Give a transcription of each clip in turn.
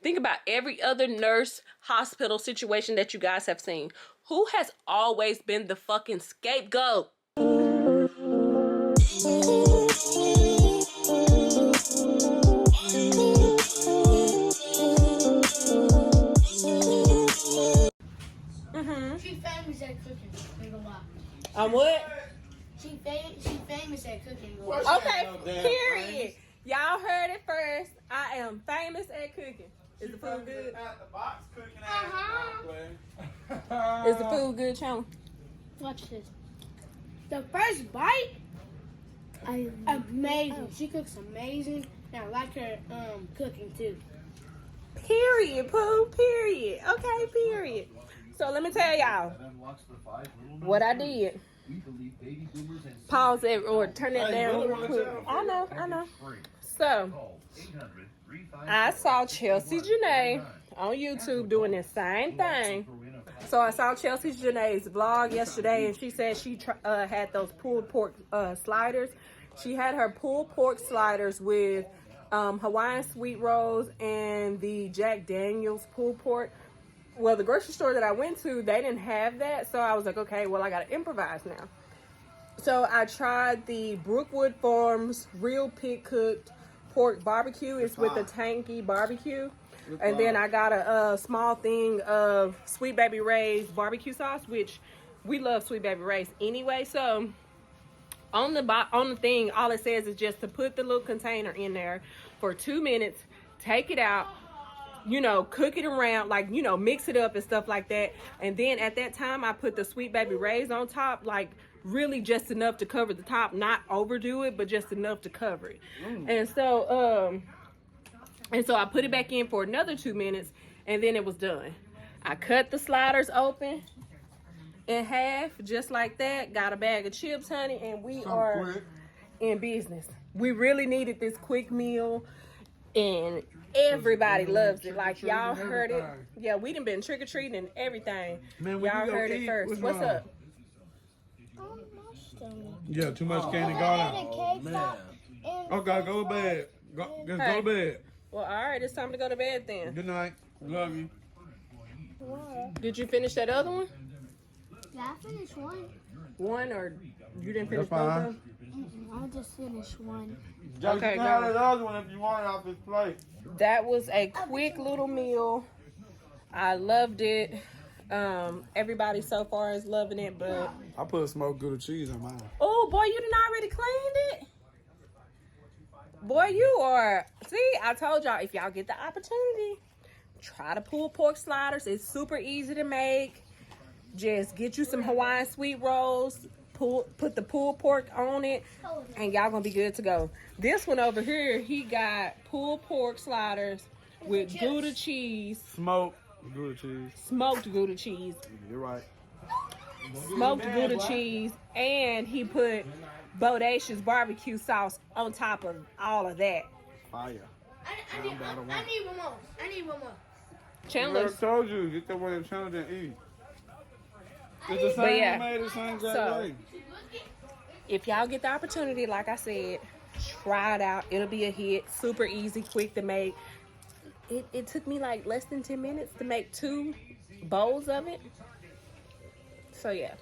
Think about every other nurse hospital situation that you guys have seen. Who has always been the fucking scapegoat? She famous at cooking. What? She famous at cooking. Okay, period. Y'all heard it first. I am famous at cooking. Is the food good? At the box cooking Is the food good, Chum? Watch this. The first bite, amazing. She cooks amazing. And I like her cooking too. Period, Pooh. Period. Okay, period. So let me tell y'all what I did. Pause it or turn it down real quick. I know. So I saw Chelsea Janae on YouTube doing the same thing. So I saw Chelsea Janae's vlog yesterday, and she said she had those pulled pork sliders. She had her pulled pork sliders with Hawaiian sweet rolls and the Jack Daniel's pulled pork. Well, the grocery store that I went to, they didn't have that. So I was like, okay, well, I got to improvise now. So I tried the Brookwood Farms Real Pig Cooked Pork Barbecue. It's with the tangy barbecue. And then I got a small thing of Sweet Baby Ray's barbecue sauce, which we love Sweet Baby Ray's anyway. So on the thing, all it says is just to put the little container in there for 2 minutes, take it out, you know, cook it around, like, you know, mix it up and stuff like that. And then at that time, I put the Sweet Baby Ray's on top, like really just enough to cover the top, not overdo it, but just enough to cover it. And so I put it back in for another 2 minutes, and then it was done. I cut the sliders open in half, just like that. Got a bag of chips, honey, and we are in business. We really needed this quick meal, and everybody loves it. Like, y'all heard it. Yeah, we done been trick-or-treating and everything. Man, y'all heard it first. What's up? Yeah, too much candy garlic. Okay, go to bed. Go to bed. Well, all right, it's time to go to bed then. Good night. Love you. Did you finish that other one? Yeah, I finished one. One, or you didn't finish That's both fine. of them? I just finished one. Okay, you can have the other one if you want it off his plate. That was a quick little meal. I loved it. Everybody so far is loving it, but I put smoked Gouda cheese on mine. oh boy, you done already cleaned it? Boy, you are. See, I told y'all, if y'all get the opportunity, try to pull pork sliders. It's super easy to make. Just get you some Hawaiian sweet rolls, put the pulled pork on it, and y'all gonna be good to go. This one over here, he got pulled pork sliders with Gouda cheese. Smoked Gouda cheese. Smoked Gouda cheese. You're right. Smoked Gouda cheese, and he put Bodacious barbecue sauce on top of all of that. Fire. I need one more. I need one more. I Chandler's. told you, get that one in Chandler and eat. It's the But same yeah, made the same exact so way. if y'all get the opportunity, like I said, try it out. It'll be a hit. Super easy, quick to make. It took me like less than 10 minutes to make 2 bowls of it. So yeah.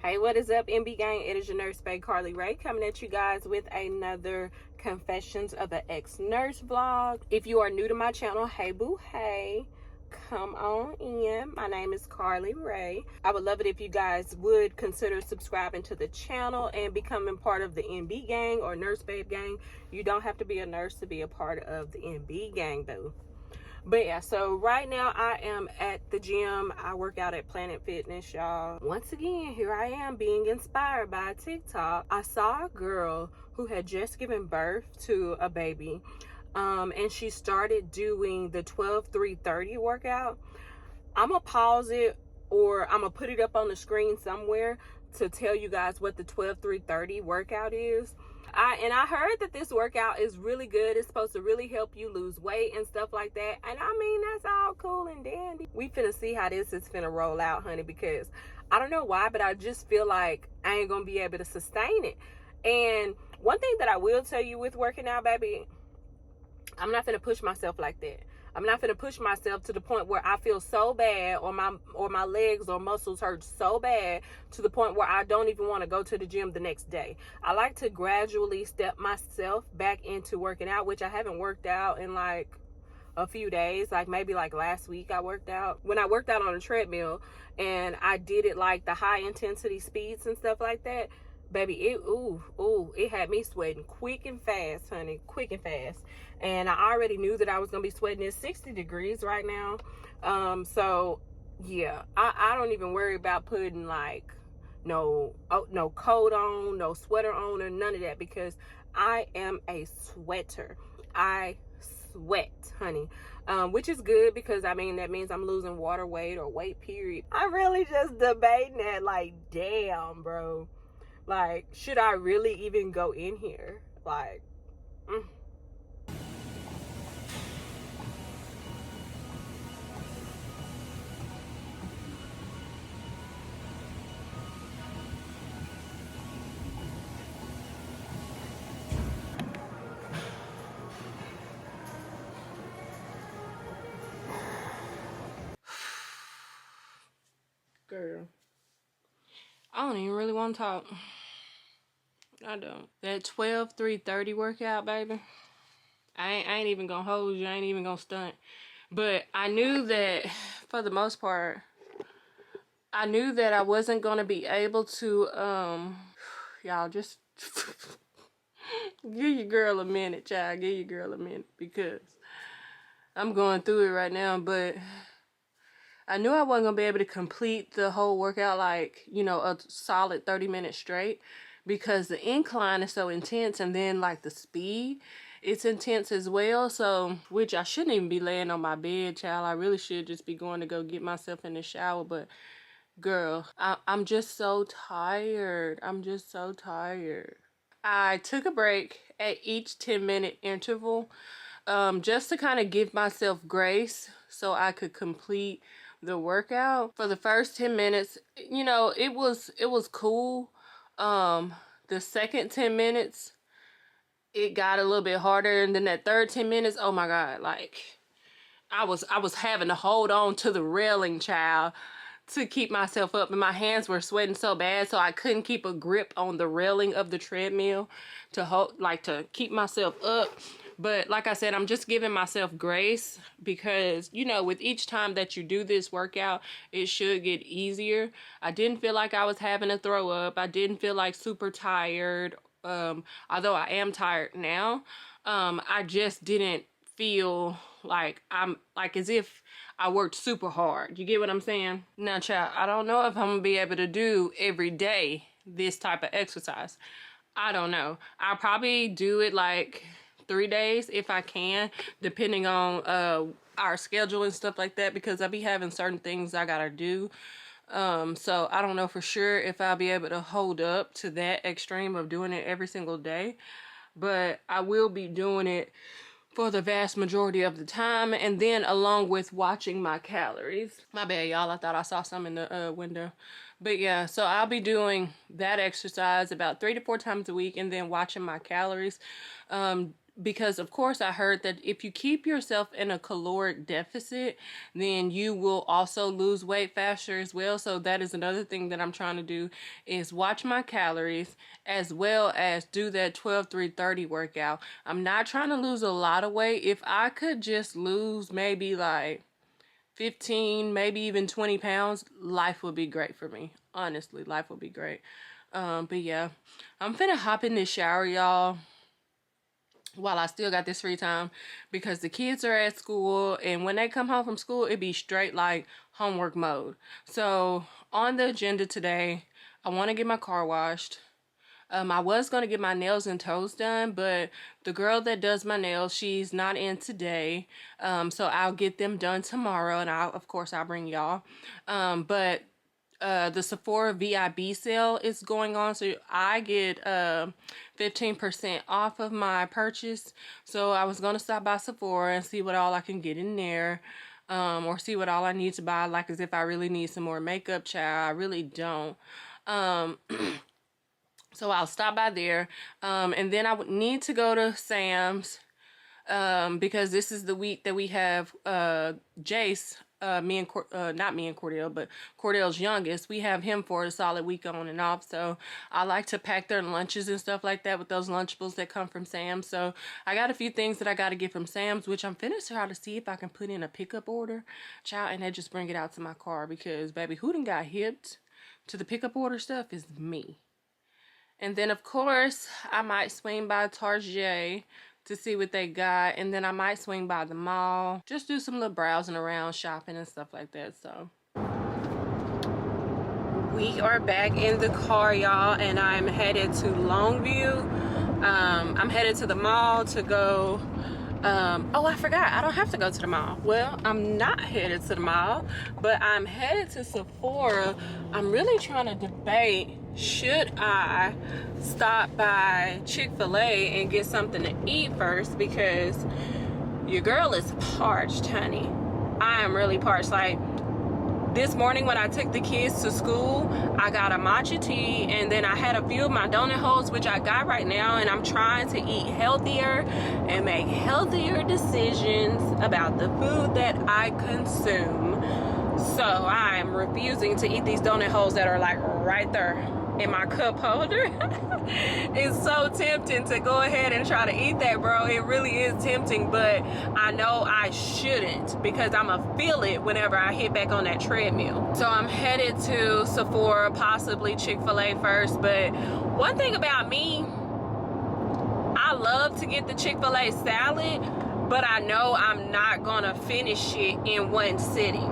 Hey, what is up, MB Gang? It is your nurse, XoXo, coming at you guys with another Confessions of an Ex-Nurse vlog. If you are new to my channel, hey boo, hey. Come on in. My name is XoXo. I would love it if you guys would consider subscribing to the channel and becoming part of the NB gang or Nurse Babe gang. You don't have to be a nurse to be a part of the NB gang, though. But yeah, so right now I am at the gym. I work out at Planet Fitness, y'all. Once again, here I am being inspired by TikTok. I saw a girl who had just given birth to a baby. And she started doing the 12-3-30 workout. I'm gonna pause it, or I'm gonna put it up on the screen somewhere to tell you guys what the 12-3-30 workout is. I heard that this workout is really good. It's supposed to really help you lose weight and stuff like that. And I mean, that's all cool and dandy. We finna see how this is finna roll out, honey, because I don't know why, but I just feel like I ain't gonna be able to sustain it. And one thing that I will tell you with working out, baby, I'm not gonna push myself like that. I'm not gonna push myself to the point where I feel so bad, or my legs or muscles hurt so bad to the point where I don't even want to go to the gym the next day. I like to gradually step myself back into working out, which I haven't worked out in like a few days. Like maybe like last week I worked out. When I worked out on a treadmill and I did it like the high intensity speeds and stuff like that, baby, it had me sweating quick and fast, honey, quick and fast. And I already knew that I was gonna be sweating at 60 degrees right now. So yeah, I don't even worry about putting like no coat on, no sweater on, or none of that, because I am a sweater. I sweat, honey. Which is good, because I mean that means I'm losing water weight or weight, period. I'm really just debating that, like, damn, bro, like, should I really even go in here? Like, girl, I don't even really want to talk. I don't. That 12-3-30 workout, baby, I ain't even gonna hold you. I ain't even gonna stunt. But I knew that for the most part, I knew that I wasn't gonna be able to, y'all just give your girl a minute, child. Give your girl a minute, because I'm going through it right now. But I knew I wasn't gonna be able to complete the whole workout, like, you know, a solid 30 minutes straight, because the incline is so intense, and then like the speed, it's intense as well. So, which I shouldn't even be laying on my bed, child. I really should just be going to go get myself in the shower. But girl, I'm just so tired. I'm just so tired. I took a break at each 10-minute interval, just to kind of give myself grace so I could complete the workout. For the first 10 minutes, you know, it was cool. The second 10 minutes, it got a little bit harder, and then that third 10 minutes, oh my God, like I was having to hold on to the railing, child, to keep myself up, and my hands were sweating so bad, so I couldn't keep a grip on the railing of the treadmill to hold, like, to keep myself up. But like I said, I'm just giving myself grace, because, you know, with each time that you do this workout, it should get easier. I didn't feel like I was having to throw up. I didn't feel like super tired, although I am tired now. I just didn't feel like I'm, like, as if I worked super hard. You get what I'm saying? Now, child, I don't know if I'm gonna be able to do every day this type of exercise. I don't know. I'll probably do it like 3 days if I can, depending on our schedule and stuff like that, because I be having certain things I gotta do. So I don't know for sure if I'll be able to hold up to that extreme of doing it every single day, but I will be doing it for the vast majority of the time, and then along with watching my calories. My bad, y'all, I thought I saw some in the window. But yeah, so I'll be doing that exercise about 3 to 4 times a week, and then watching my calories. Because of course I heard that if you keep yourself in a caloric deficit, then you will also lose weight faster as well. So that is another thing that I'm trying to do, is watch my calories as well as do that 12-3-30 workout. I'm not trying to lose a lot of weight. If I could just lose maybe like 15, maybe even 20 pounds, life would be great for me. Honestly, life would be great. But yeah, I'm finna hop in this shower, y'all, while I still got this free time, because the kids are at school, and when they come home from school, it be straight like homework mode. So on the agenda today, I want to get my car washed. I was going to get my nails and toes done, but the girl that does my nails, she's not in today. So I'll get them done tomorrow, and of course I'll bring y'all. But the Sephora VIB sale is going on, so I get 15% off of my purchase. So I was gonna stop by Sephora and see what all I can get in there, or see what all I need to buy, like as if I really need some more makeup, child. I really don't. So I'll stop by there, and then I would need to go to Sam's because this is the week that we have Jace, not me and Cordell, but Cordell's youngest. We have him for a solid week on and off. So I like to pack their lunches and stuff like that with those Lunchables that come from Sam's. So I got a few things that I got to get from Sam's, which I'm finna try to see if I can put in a pickup order, child, and then just bring it out to my car, because baby, who done got hipped to the pickup order stuff is me. And then of course I might swing by Target to see what they got, and then I might swing by the mall, just do some little browsing around, shopping and stuff like that. So we are back in the car, y'all, and I'm headed to Longview. I'm headed to the mall to go, oh, I forgot, I don't have to go to the mall. Well, I'm not headed to the mall, but I'm headed to Sephora. I'm really trying to debate, should I stop by Chick-fil-A and get something to eat first, because your girl is parched, honey. I am really parched. Like this morning when I took the kids to school, I got a matcha tea, and then I had a few of my donut holes, which I got right now, and I'm trying to eat healthier and make healthier decisions about the food that I consume. So I'm refusing to eat these donut holes that are like right there in my cup holder. It's so tempting to go ahead and try to eat that, bro. It really is tempting, but I know I shouldn't, because I'ma feel it whenever I hit back on that treadmill. So I'm headed to Sephora, possibly Chick-fil-A first. But one thing about me, I love to get the Chick-fil-A salad, but I know I'm not gonna finish it in one sitting.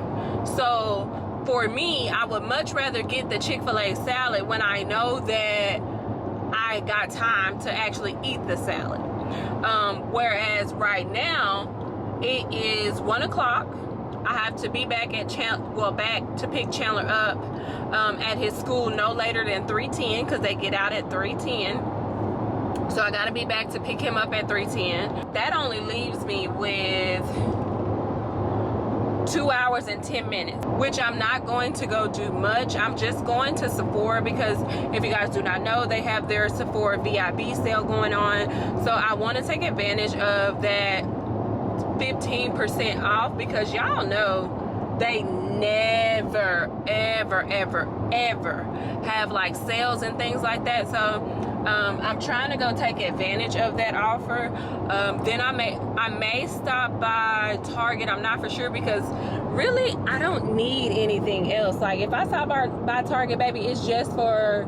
So for me, I would much rather get the Chick-fil-A salad when I know that I got time to actually eat the salad. Whereas right now, it is 1 o'clock. I have to be back at back to pick Chandler up at his school no later than 3:10, because they get out at 3:10. So I gotta be back to pick him up at 3:10. That only leaves me with 2 hours and 10 minutes, which I'm not going to go do much. I'm just going to Sephora, because if you guys do not know, they have their Sephora VIB sale going on. So I want to take advantage of that 15% off, because y'all know they never ever have like sales and things like that. So I'm trying to go take advantage of that offer. Then I may stop by Target. I'm not for sure, because really I don't need anything else. Like if I stop by Target, baby, it's just for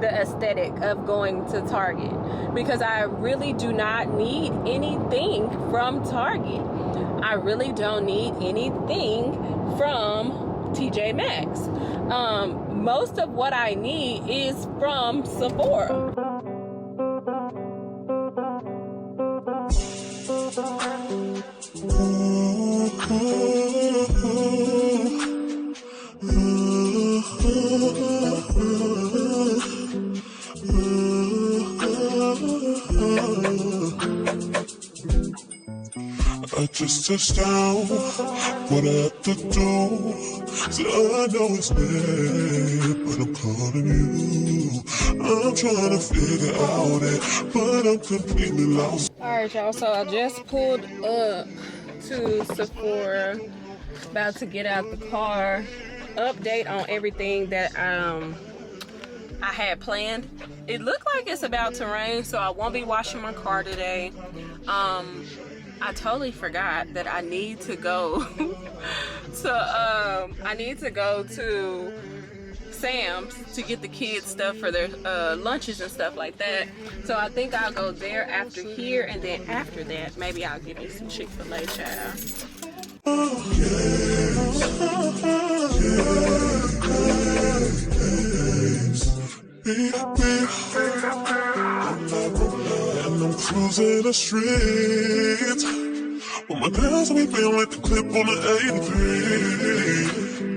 the aesthetic of going to Target, because I really do not need anything from Target. I really don't need anything from TJ Maxx. Most of what I need is from Sephora. I just touched down, what I have to do. So I know it's bad, but I'm calling you. I'm trying to figure out it, but I'm completely lost. Alright, y'all, so I just pulled up to Sephora, about to get out the car. Update on everything that I had planned. It looked like it's about to rain, so I won't be washing my car today. I totally forgot that I need to go to Sam's to get the kids stuff for their lunches and stuff like that. So I think I'll go there after here, and then after that maybe I'll give me some Chick-fil-A, child. And I'm cruising the streets with my nails weeping like the clip on the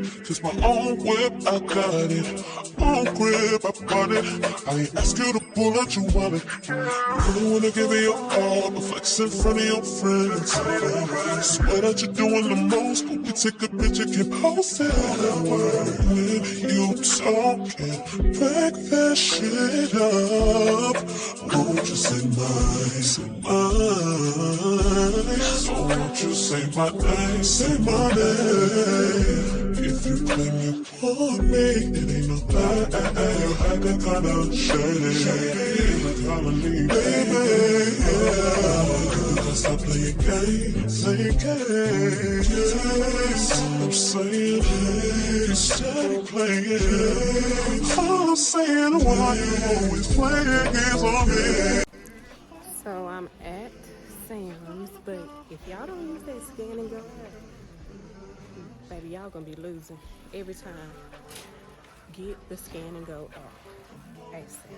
83. Just my own whip, I got it. strong grip, I bought it. I ain't ask you to pull out your wallet. Really wanna give it your all, but flex in front of your friends. Swear that you're doing the most, but we take a picture, can post it. When you talking, back that shit up. Won't you say mine, say mine? So won't you say my name, say my name? If you claim you want me, it ain't no lie. You acting kinda shady, kinda leave, baby. Stop playing games, playing games. I'm saying, stop playing. All I'm saying, why you always playing games on me? So I'm at Sam's, but if y'all don't use that scan and go app, baby, y'all gonna be losing every time. Get the scan and go app. ASAP.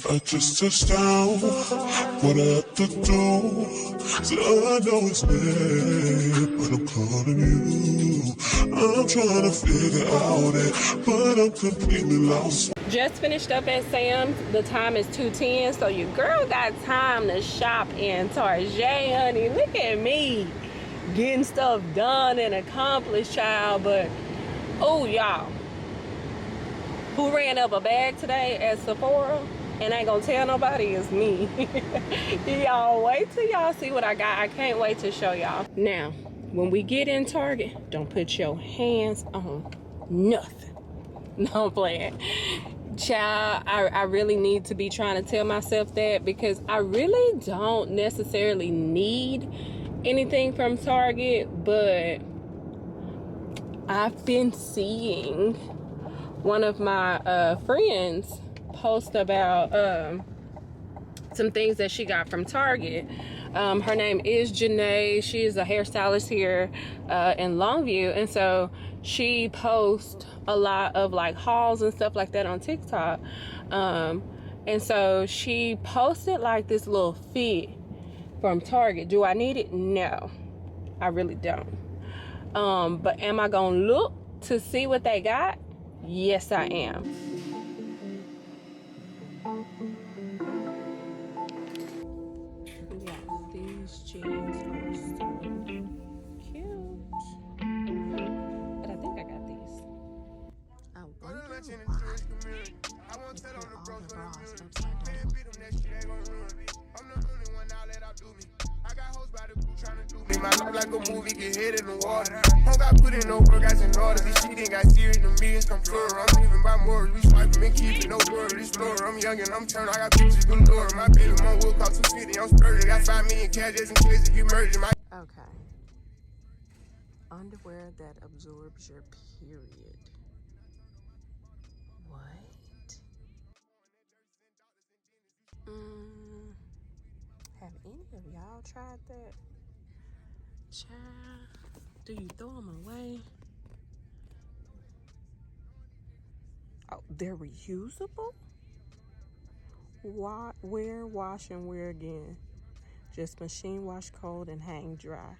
I just touched down, what I have to do. So I know it's bad, but I'm calling you. I'm trying to figure out it, but I'm completely lost. Just finished up at Sam's. The time is 2:10, so your girl got time to shop in Target, honey. Look at me getting stuff done and accomplished, child. But oh, y'all, who ran up a bag today at Sephora and ain't gonna tell nobody? Is me. Y'all wait till y'all see what I got. I can't wait to show y'all. Now, when we get in Target, don't put your hands on nothing. No, I'm playing. Child, I really need to be trying to tell myself that, because I really don't necessarily need anything from Target, but I've been seeing one of my friends post about some things that she got from Target. Her name is Janae. She is a hairstylist here in Longview, and so she posts a lot of like hauls and stuff like that on TikTok. And so she posted like this little fit from Target. Do I need it? No, I really don't. But am I gonna look to see what they got? Yes, I am. Yeah, these jeans are so cute. But I think I got these. I wonder if all the bras upside down. My life like a movie, get hit in the water. Don't got put in no work, I in order. This shit ain't got serious, the millions come plural. I'm living by morals, we swiping and keeping no word. Explorer, I'm young and I'm turned, I got pictures galore. My baby mom will cost 250, I'm splurging. Got 5 million cash just in case if you merge my. Okay. Underwear that absorbs your period. What? Have any of y'all tried that? Child, do you throw them away? Oh, they're reusable? Wear, wash, and wear again. Just machine wash cold and hang dry.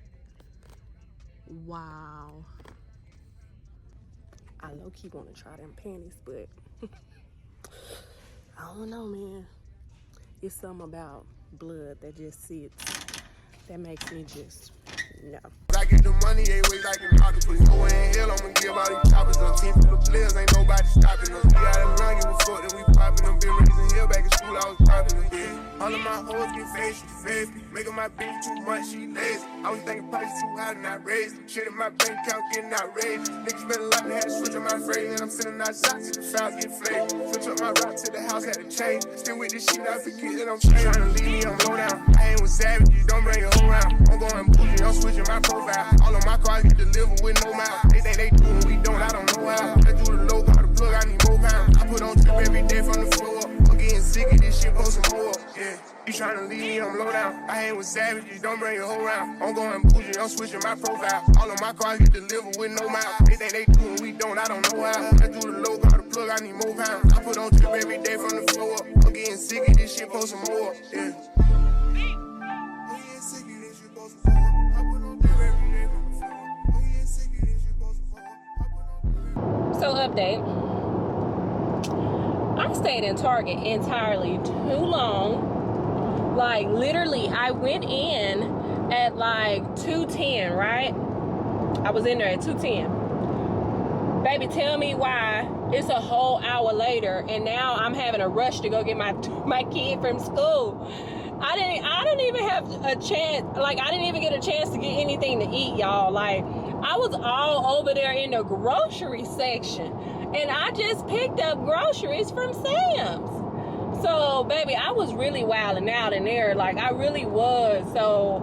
Wow. I low-key want to try them panties, but I don't know, man. It's something about blood that just sits that makes me just no. I get the money, ain't ways I can octopus. Go in hell, I'ma give all these choppers. A team full of players, ain't nobody stopping us. We out of line, give a fuck, then we popping them. Been raising hell back in school, I was popping them. Yeah. All of my hoes get fast, she fast. Making my bitch too much, she lazy. I was thinking price too high and I raised. Shit in my bank account getting outraged. Niggas spend a lot, they had to switch on my phrase. And I'm sending out shots to the fouls get flamed. Switch up my route to the house, had to change. Still with this shit, I forget that I'm changed. Trying to leave me, I'm low down. I ain't with savages, don't bring your whole round. I'm going bougie, I'm switching my profile. All of my cars get delivered with no mouth. They think they do what we don't, I don't know how. I do the low, got the plug, I need more pounds. I put on trip every day from the floor up. I'm getting sick of this shit, post some more up, yeah. You tryna leave me, I'm low down. I hang with savages, don't bring your whole round. I'm going bougie, I'm switching my profile. All of my cars get delivered with no miles. They think they do and we don't, I don't know how. I do the low, got the plug, I need more pounds. I put on drip every day from the floor up. I'm getting sick of this shit, post some more up. Yeah. I'm getting sick of this shit, post some more up. I put on drip every day from the floor up. I'm getting sick of this shit, post some more up. So update. I stayed in Target entirely too long. Like literally, I went in at like 2:10, right? I was in there at 2:10. Baby, tell me why it's a whole hour later and now I'm having a rush to go get my kid from school. I didn't even have a chance, like I didn't even get a chance to get anything to eat, y'all. Like I was all over there in the grocery section and I just picked up groceries from Sam's. So, baby, I was really wilding out in there. Like, I really was. So,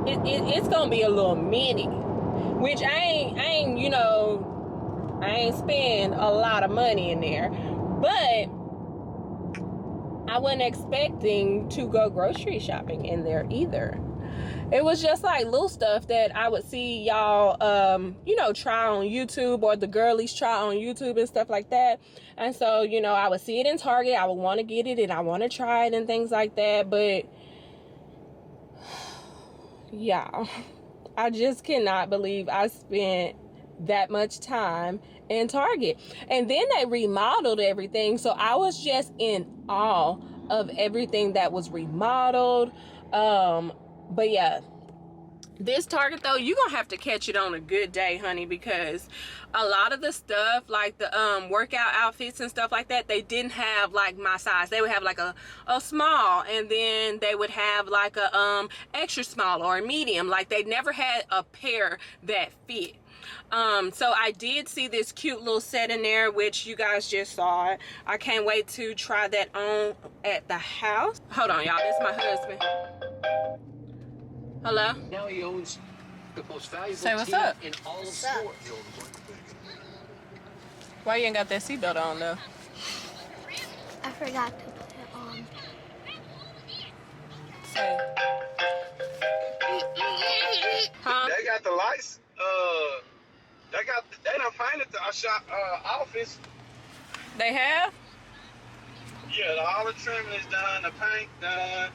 it's going to be a little mini. Which I ain't, you know, I ain't spend a lot of money in there. But, I wasn't expecting to go grocery shopping in there either. It was just like little stuff that I would see y'all, you know, try on YouTube, or the girlies try on YouTube and stuff like that. And so, you know, I would see it in Target. I would want to get it and I want to try it and things like that. But, yeah, I just cannot believe I spent that much time in Target. And then they remodeled everything. So I was just in awe of everything that was remodeled. But yeah, this Target though, you're gonna have to catch it on a good day, honey, because a lot of the stuff like the workout outfits and stuff like that, they didn't have like my size. They would have like a small, and then they would have like a extra small or a medium. Like they never had a pair that fit. So I did see this cute little set in there, which you guys just saw it. I can't wait to try that on at the house. Hold on, y'all, this is my husband. Hello? Now he owns the most valuable Say what's team up. in all of sports. Why you ain't got that seatbelt on though? I forgot to put it on. Say. Huh? They got the lights. They done painted the shop office. They have? Yeah, all the trimming is done, the paint done.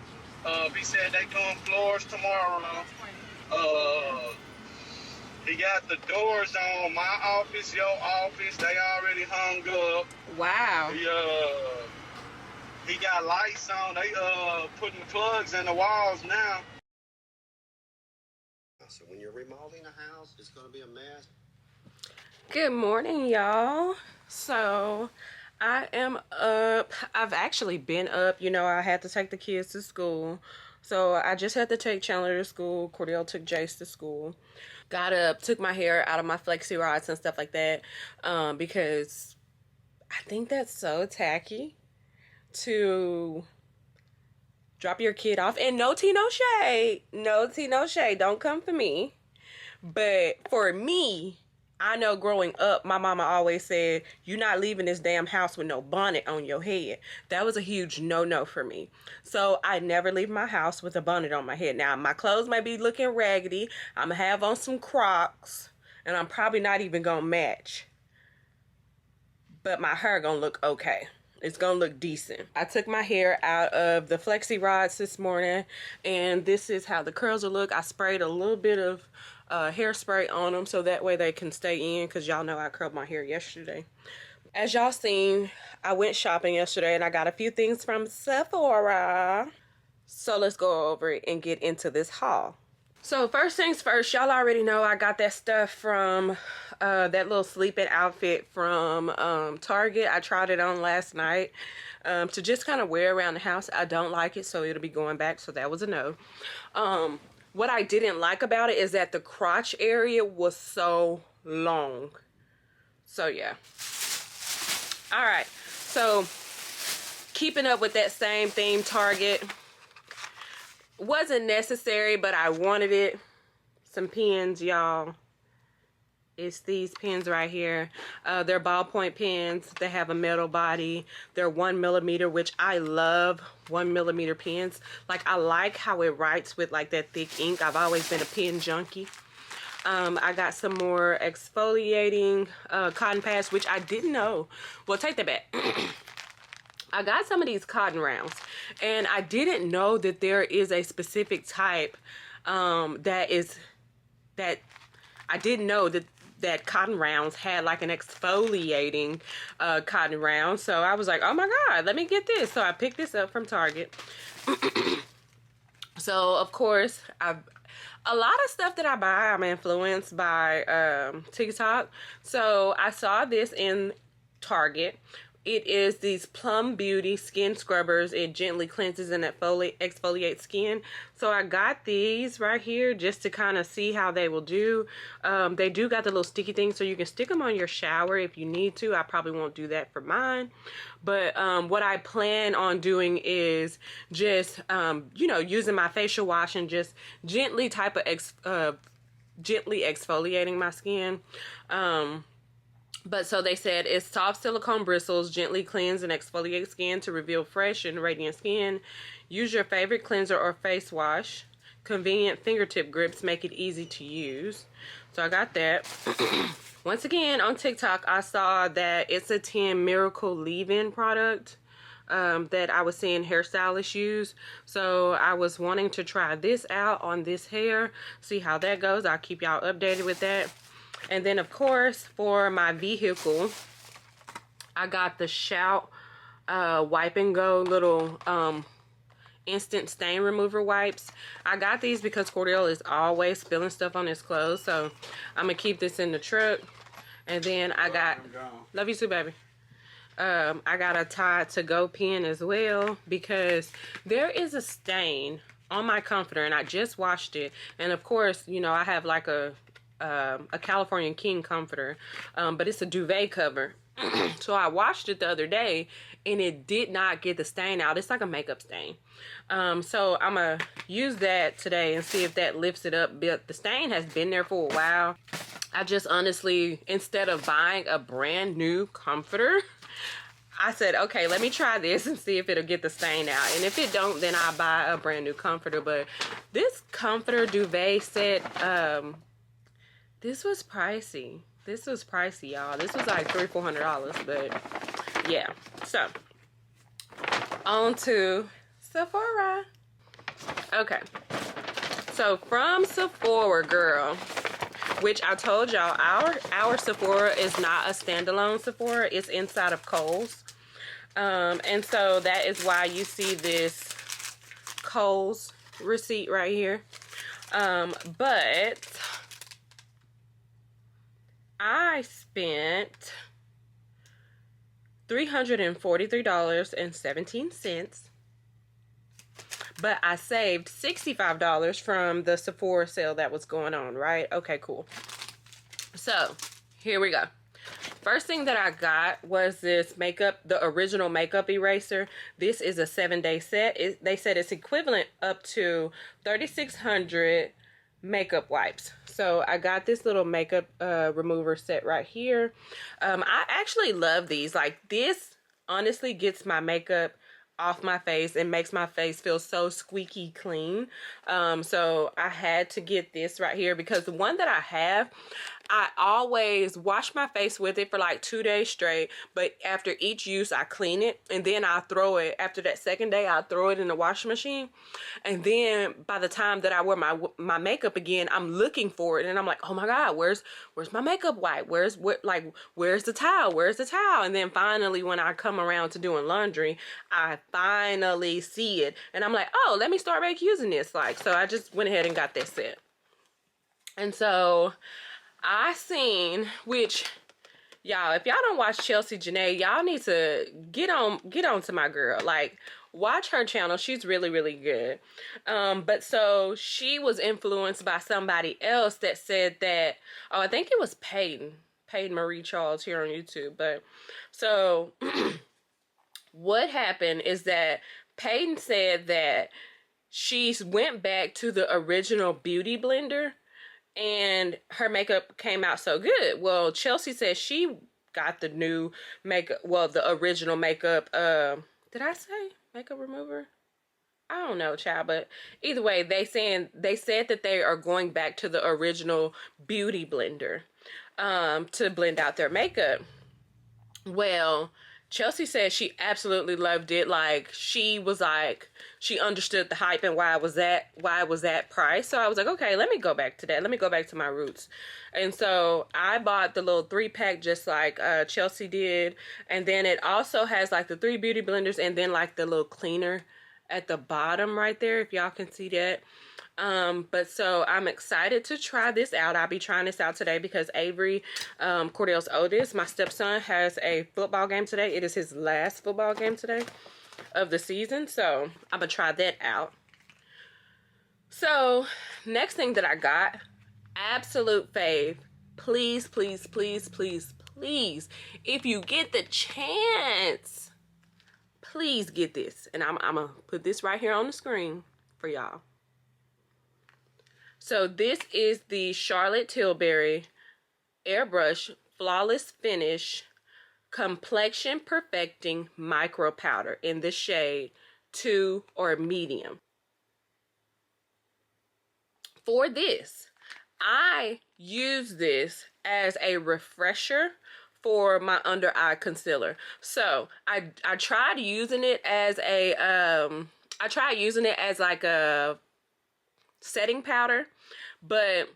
He said they doing floors tomorrow. He got the doors on my office, your office. They already hung up. Wow. He got lights on. They putting plugs in the walls now. So when you're remodeling a house, it's going to be a mess. Good morning, y'all. So I am up. I've actually been up. You know, I had to take the kids to school. So I just had to take Chandler to school. Cordell took Jace to school. Got up, took my hair out of my flexi rods and stuff like that. Because I think that's so tacky to drop your kid off. And no tea, no shade. No tea, no shade. Don't come for me. But for me, I know growing up, my mama always said, you're not leaving this damn house with no bonnet on your head. That was a huge no-no for me. So I never leave my house with a bonnet on my head. Now, my clothes may be looking raggedy. I'm going to have on some Crocs. And I'm probably not even going to match. But my hair going to look okay. It's going to look decent. I took my hair out of the flexi rods this morning. And this is how the curls will look. I sprayed a little bit of hairspray on them so that way they can stay in, because y'all know I curled my hair yesterday. As y'all seen, I went shopping yesterday and I got a few things from Sephora. So let's go over it and get into this haul. So first things first, y'all already know I got that stuff from that little sleeping outfit from Target. I tried it on last night to just kind of wear around the house. I don't like it, so it'll be going back, so that was a no. What I didn't like about it is that the crotch area was so long. So yeah. All right. So keeping up with that same theme, Target. Wasn't necessary, but I wanted it. Some pins, y'all. It's these pens right here. They're ballpoint pens. They have a metal body. They're 1mm, which I love 1mm pens. Like, I like how it writes with like that thick ink. I've always been a pen junkie. I got some more exfoliating cotton pads, which I didn't know. Well, take that back. I got some of these cotton rounds, and I didn't know that there is a specific type that I didn't know that cotton rounds had like an exfoliating cotton round. So I was like, oh my God, let me get this. So I picked this up from Target. So of course, a lot of stuff that I buy, I'm influenced by TikTok. So I saw this in Target. It is these Plum Beauty skin scrubbers. It gently cleanses and exfoliates skin. So I got these right here just to kind of see how they will do. They do got the little sticky thing, so you can stick them on your shower if you need to. I probably won't do that for mine. But what I plan on doing is just, you know, using my facial wash and just gently gently exfoliating my skin. But so they said it's soft silicone bristles, gently cleanse and exfoliate skin to reveal fresh and radiant skin. Use your favorite cleanser or face wash. Convenient fingertip grips make it easy to use. So I got that. Once again, on TikTok, I saw that it's a 10 Miracle Leave-In product that I was seeing hairstylists use. So I was wanting to try this out on this hair, see how that goes. I'll keep y'all updated with that. And then, of course, for my vehicle, I got the Shout Wipe and Go little instant stain remover wipes. I got these because Cordell is always spilling stuff on his clothes. So I'm going to keep this in the truck. And then I got, love you too, baby. I got a Tide to Go pen as well because there is a stain on my comforter and I just washed it. And of course, you know, I have like a California King comforter, but it's a duvet cover. So I washed it the other day and it did not get the stain out. It's like a makeup stain. So I'm gonna use that today and see if that lifts it up. But the stain has been there for a while. I just honestly, instead of buying a brand new comforter, I said, okay, let me try this and see if it'll get the stain out. And if it don't, then I'll buy a brand new comforter. But this comforter duvet set, this was pricey. This was pricey, y'all. This was like $300-400, but yeah. So, on to Sephora. Okay. So, from Sephora, girl, which I told y'all, our Sephora is not a standalone Sephora. It's inside of Kohl's. And so, that is why you see this Kohl's receipt right here. But I spent $343.17, but I saved $65 from the Sephora sale that was going on, right? Okay, cool. So, here we go. First thing that I got was this makeup, the original makeup eraser. This is a 7-day set. They said it's equivalent up to 3,600 makeup wipes. So I got this little makeup remover set right here. I actually love these. Like, this honestly gets my makeup off my face and makes my face feel so squeaky clean. So I had to get this right here because the one that I have, I always wash my face with it for like 2 days straight, but after each use I clean it and then I throw it. After that second day I throw it in the washing machine, and then by the time that I wear my makeup again, I'm looking for it and I'm like, oh my God, where's my makeup wipe? Where's the towel? Where's the towel? And then finally when I come around to doing laundry, I finally see it and I'm like, oh, let me start back using this. Like, so I just went ahead and got that set. And so I seen, which y'all, if y'all don't watch Chelsea Janae, y'all need to get on to my girl. Like, watch her channel. She's really, really good. But so she was influenced by somebody else that said that, oh, I think it was Peyton Marie Charles here on YouTube. But so what happened is that Peyton said that she went back to the original beauty blender and her makeup came out so good. Well, Chelsea said she got the new makeup, well, the original makeup, did I say makeup remover? I don't know, child, but either way, they said that they are going back to the original beauty blender to blend out their makeup. Well, Chelsea said she absolutely loved it. Like, she was like, she understood the hype and why it was that price. So I was like, okay, let me go back to that. Let me go back to my roots. And so I bought the little 3-pack just like Chelsea did. And then it also has like the 3 beauty blenders and then like the little cleaner at the bottom right there, if y'all can see that. But so I'm excited to try this out. I'll be trying this out today because Avery, Cordell's oldest, my stepson, has a football game today. It is his last football game today of the season. So I'm gonna try that out. So next thing that I got, absolute fave. Please, please, please, please, please, if you get the chance, please get this. And I'm gonna put this right here on the screen for y'all. So this is the Charlotte Tilbury Airbrush Flawless Finish Complexion Perfecting Micro Powder in the shade 2 or medium. For this, I use this as a refresher for my under eye concealer. So I tried using it as a like a setting powder, but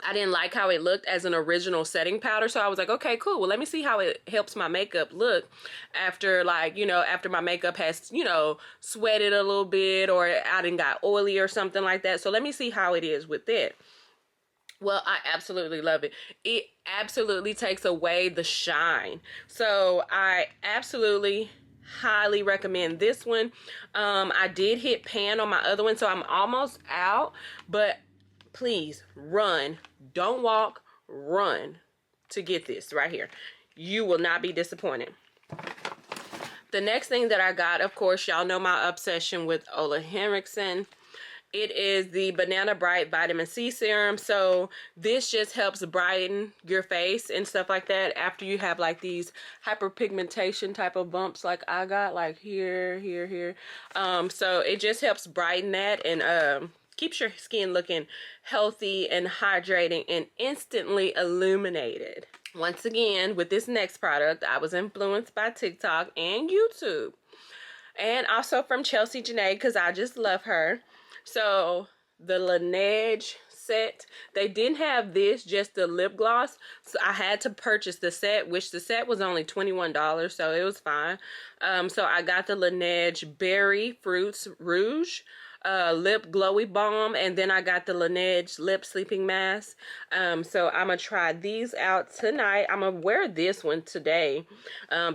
I didn't like how it looked as an original setting powder. So I was like, okay, cool. Well, let me see how it helps my makeup look after, like, you know, after my makeup has, you know, sweated a little bit or I done got oily or something like that. So let me see how it is with it. Well, I absolutely love it. It absolutely takes away the shine. So I absolutely highly recommend this one. I did hit pan on my other one, so I'm almost out, but please run, don't walk, run to get this right here. You will not be disappointed. The next thing that I got, of course, y'all know my obsession with Ole Henriksen. It is the Banana Bright Vitamin C Serum. So this just helps brighten your face and stuff like that after you have like these hyperpigmentation type of bumps like I got, like here, here, here. So it just helps brighten that and keeps your skin looking healthy and hydrating and instantly illuminated. Once again, with this next product, I was influenced by TikTok and YouTube. And also from Chelsea Janae, because I just love her. So the Laneige set, they didn't have this, just the lip gloss, so I had to purchase the set, which the set was only $21, so it was fine. So I got the Laneige Berry Fruits Rouge lip glowy balm, and then I got the Laneige lip sleeping mask. So I'm gonna try these out tonight. I'm gonna wear this one today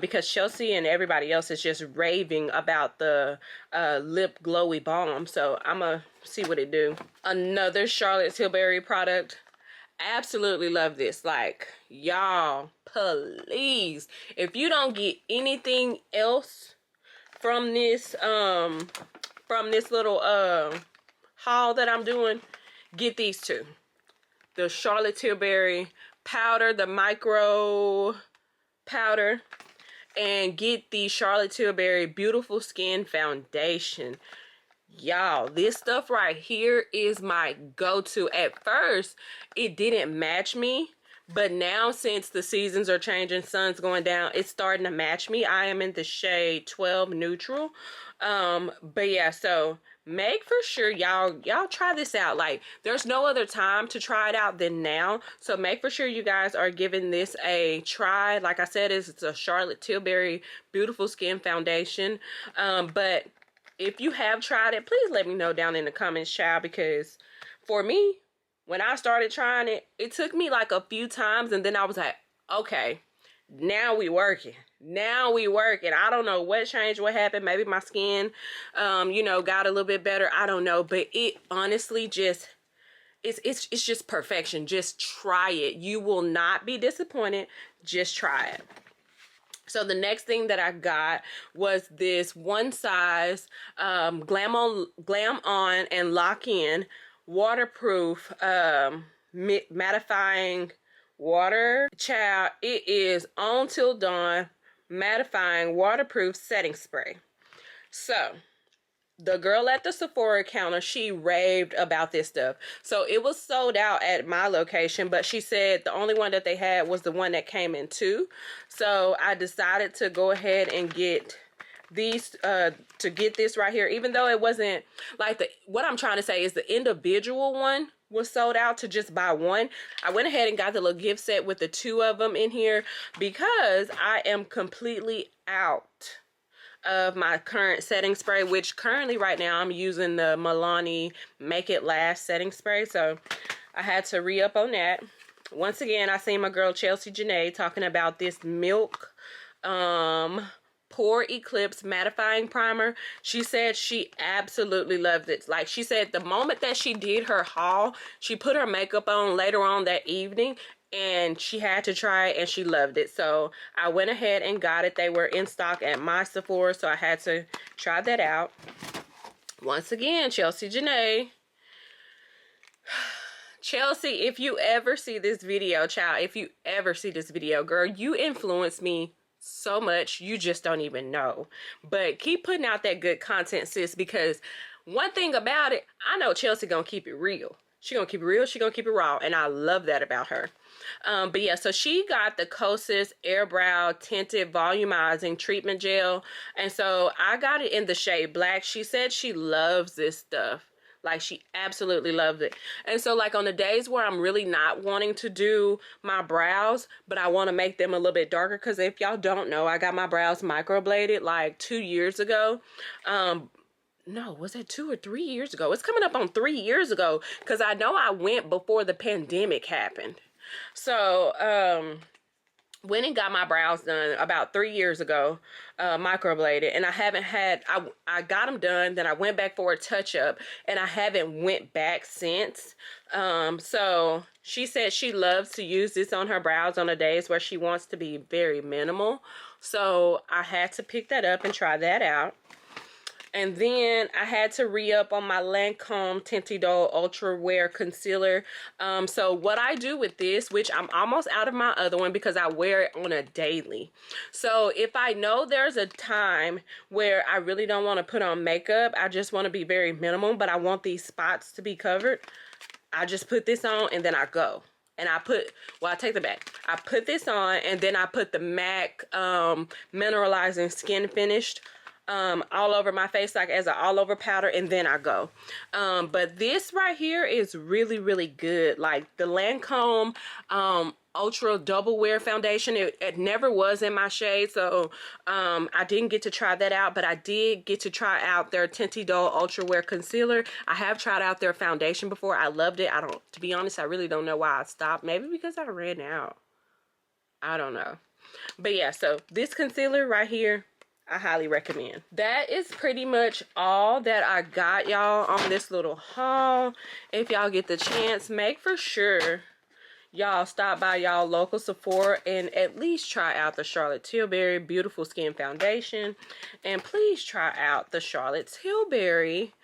because Chelsea and everybody else is just raving about the lip glowy balm, so I'm gonna see what it do. Another Charlotte Tilbury product. Absolutely love this. Like, y'all, please, if you don't get anything else from this little haul that I'm doing, get these two. The Charlotte Tilbury powder, the micro powder, and get the Charlotte Tilbury Beautiful Skin Foundation. Y'all, this stuff right here is my go-to. At first, it didn't match me, but now since the seasons are changing, sun's going down, it's starting to match me. I am in the shade 12 Neutral. But yeah, so make for sure y'all try this out. Like, there's no other time to try it out than now, so make for sure you guys are giving this a try. Like I said, it's a Charlotte Tilbury Beautiful Skin Foundation. But if you have tried it, please let me know down in the comments, child, because for me, when I started trying it, it took me like a few times, and then I was like, okay, now we working. Now we working. I don't know what changed, what happened. Maybe my skin, you know, got a little bit better. I don't know, but it honestly just, it's just perfection. Just try it. You will not be disappointed. Just try it. So the next thing that I got was this one size Glam On and Lock In waterproof mattifying water. Child, it is On Till Dawn mattifying waterproof setting spray. So the girl at the Sephora counter, she raved about this stuff. So it was sold out at my location, but she said the only one that they had was the one that came in 2. So I decided to go ahead and get these, to get this right here, even though it wasn't like what I'm trying to say is the individual one was sold out to just buy one. I went ahead and got the little gift set with the 2 of them in here because I am completely out of my current setting spray, which currently right now I'm using the Milani Make It Last setting spray. So I had to re-up on that. Once again, I seen my girl Chelsea Janae talking about this Milk Pore Eclipse mattifying primer. She said she absolutely loved it. Like she said, the moment that she did her haul, she put her makeup on later on that evening and she had to try it and she loved it. So I went ahead and got it. They were in stock at my Sephora, so I had to try that out. Once again, Chelsea Janae. Chelsea, if you ever see this video, child, if you ever see this video, girl, you influence me so much, you just don't even know. But keep putting out that good content, sis, because one thing about it, I know Chelsea gonna keep it real. She gonna keep it real, she gonna keep it raw, and I love that about her. But yeah, so she got the Kosas Airbrow Tinted Volumizing Treatment Gel, and so I got it in the shade black. She said she loves this stuff. Like, she absolutely loves it. And so, like, on the days where I'm really not wanting to do my brows, but I want to make them a little bit darker, because if y'all don't know, I got my brows microbladed, like, 2 years ago. No, was it 2 or 3 years ago? It's coming up on 3 years ago, because I know I went before the pandemic happened. So, went and got my brows done about 3 years ago, microbladed, and I haven't had, I got them done, then I went back for a touch-up, and I haven't went back since. So she said she loves to use this on her brows on the days where she wants to be very minimal. So I had to pick that up and try that out. And then I had to re-up on my Lancome Tinted Ultra Wear Concealer. So what I do with this, which I'm almost out of my other one because I wear it on a daily. So if I know there's a time where I really don't want to put on makeup, I just want to be very minimal, but I want these spots to be covered, I just put this on and then I go. And I put, well, I take the back. I put this on and then I put the MAC Mineralizing Skin Finished all over my face, like as an all over powder, and then I go. But this right here is really, really good. Like the Lancome Ultra Double Wear Foundation, it never was in my shade, so I didn't get to try that out, but I did get to try out their Tinted Ultra Wear Concealer. I have tried out their foundation before. I loved it. To be honest, I really don't know why I stopped. Maybe because I ran out. I don't know. But yeah, so this concealer right here, I highly recommend. That is pretty much all that I got, y'all, on this little haul. If y'all get the chance, make for sure y'all stop by y'all local Sephora and at least try out the Charlotte Tilbury Beautiful Skin Foundation. And please try out the Charlotte Tilbury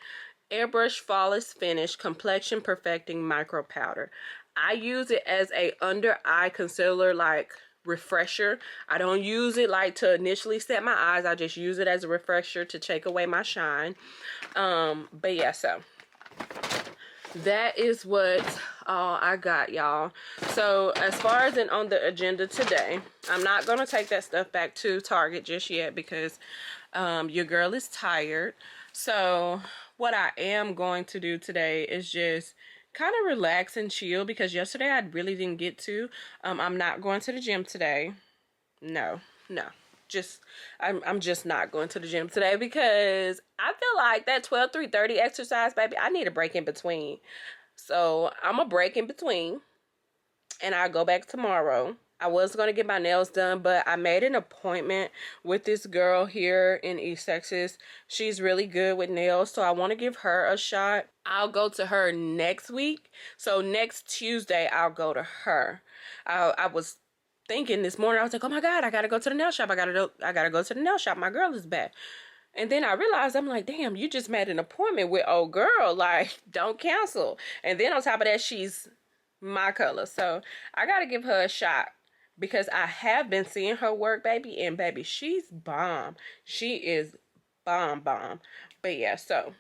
Airbrush Flawless Finish Complexion Perfecting Micro Powder. I use it as a under eye concealer, like refresher. I don't use it like to initially set my eyes. I just use it as a refresher to take away my shine. But yeah, so that is what I got, y'all. So as far as on the agenda today, I'm not gonna take that stuff back to Target just yet because your girl is tired. So what I am going to do today is just kind of relax and chill, because yesterday I really didn't get to. I'm not going to the gym today. No. I'm just not going to the gym today because I feel like that 12-3-30 exercise, baby, I need a break in between. So I'm a break in between and I'll go back tomorrow. I was going to get my nails done, but I made an appointment with this girl here in East Texas. She's really good with nails, so I want to give her a shot. I'll go to her next week. So next Tuesday, I'll go to her. I was thinking this morning, I was like, oh my God, I got to go to the nail shop. I got to go to the nail shop. My girl is back. And then I realized, I'm like, damn, you just made an appointment with old girl. Like, don't cancel. And then on top of that, she's my color. So I gotta give her a shot because I have been seeing her work, baby, and baby, she's bomb. She is bomb. But yeah, so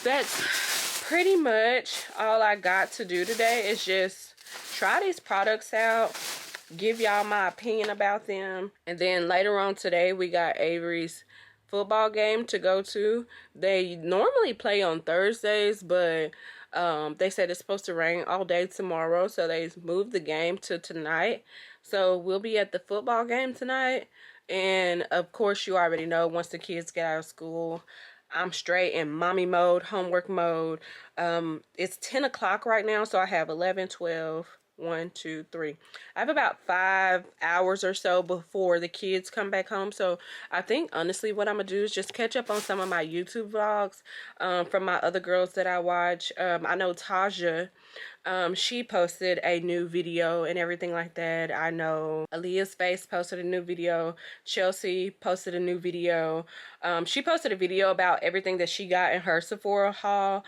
that's pretty much all I got to do today, is just try these products out, give y'all my opinion about them, and then later on today we got Avery's football game to go to. They normally play on Thursdays, but they said it's supposed to rain all day tomorrow, so they moved the game to tonight. So we'll be at the football game tonight. And of course, you already know, once the kids get out of school, I'm straight in mommy mode, homework mode. It's 10 o'clock right now, so I have 11, 12, 1, 2, 3. I have about 5 hours or so before the kids come back home. So I think honestly what I'm gonna do is just catch up on some of my YouTube vlogs from my other girls that I watch. I know Taja, she posted a new video and everything like that. I know Aaliyah's Face posted a new video. Chelsea posted a new video. She posted a video about everything that she got in her Sephora haul.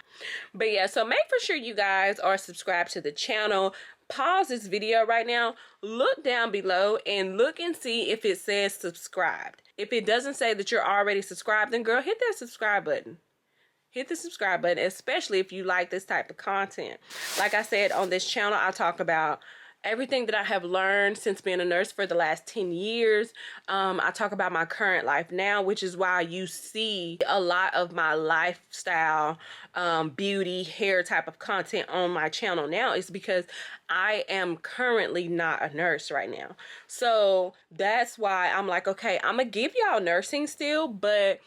But yeah, so make for sure you guys are subscribed to the channel. Pause this video right now, look down below and look and see if it says subscribed. If it doesn't say that you're already subscribed, then girl, hit that subscribe button. Hit the subscribe button, especially if you like this type of content. Like I said, on this channel, I talk about everything that I have learned since being a nurse for the last 10 years. I talk about my current life now, which is why you see a lot of my lifestyle, beauty, hair type of content on my channel now, is because I am currently not a nurse right now. So that's why I'm like, okay, I'm gonna give y'all nursing still, but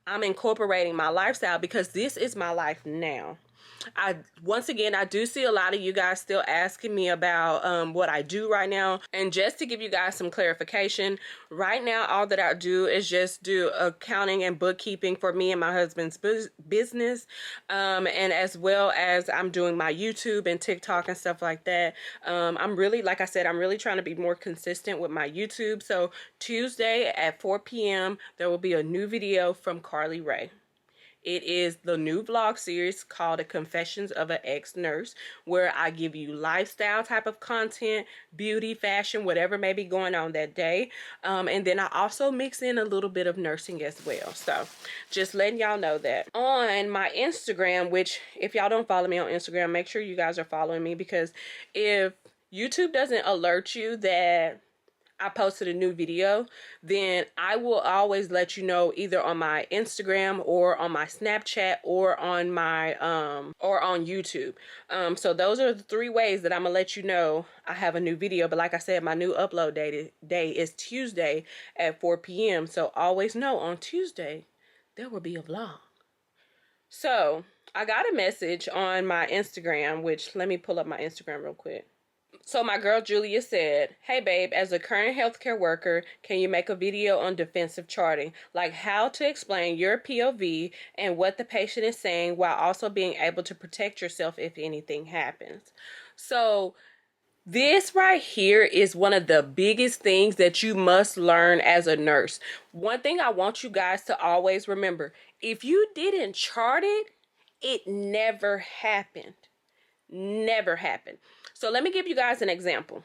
I'm incorporating my lifestyle because this is my life now. Once again, I do see a lot of you guys still asking me about what I do right now. And just to give you guys some clarification, right now all that I do is just do accounting and bookkeeping for me and my husband's business, and as well as I'm doing my YouTube and TikTok and stuff like that. I'm really, like I said, I'm really trying to be more consistent with my YouTube. So Tuesday at 4 p.m. there will be a new video from CarleRae. It is the new vlog series called The Confessions of an Ex-Nurse, where I give you lifestyle type of content, beauty, fashion, whatever may be going on that day. And then I also mix in a little bit of nursing as well. So just letting y'all know that. On my Instagram, which if y'all don't follow me on Instagram, make sure you guys are following me, because if YouTube doesn't alert you that I posted a new video, then I will always let you know either on my Instagram or on my Snapchat or on my or on YouTube. So those are the 3 ways that I'm gonna let you know I have a new video. But like I said, my new upload day is Tuesday at 4 p.m. So always know on Tuesday there will be a vlog. So I got a message on my Instagram, which let me pull up my Instagram real quick. So my girl Julia said, "Hey babe, as a current healthcare worker, can you make a video on defensive charting, like how to explain your POV and what the patient is saying while also being able to protect yourself if anything happens?" So this right here is one of the biggest things that you must learn as a nurse. One thing I want you guys to always remember, if you didn't chart it, it never happened. Never happened. So let me give you guys an example.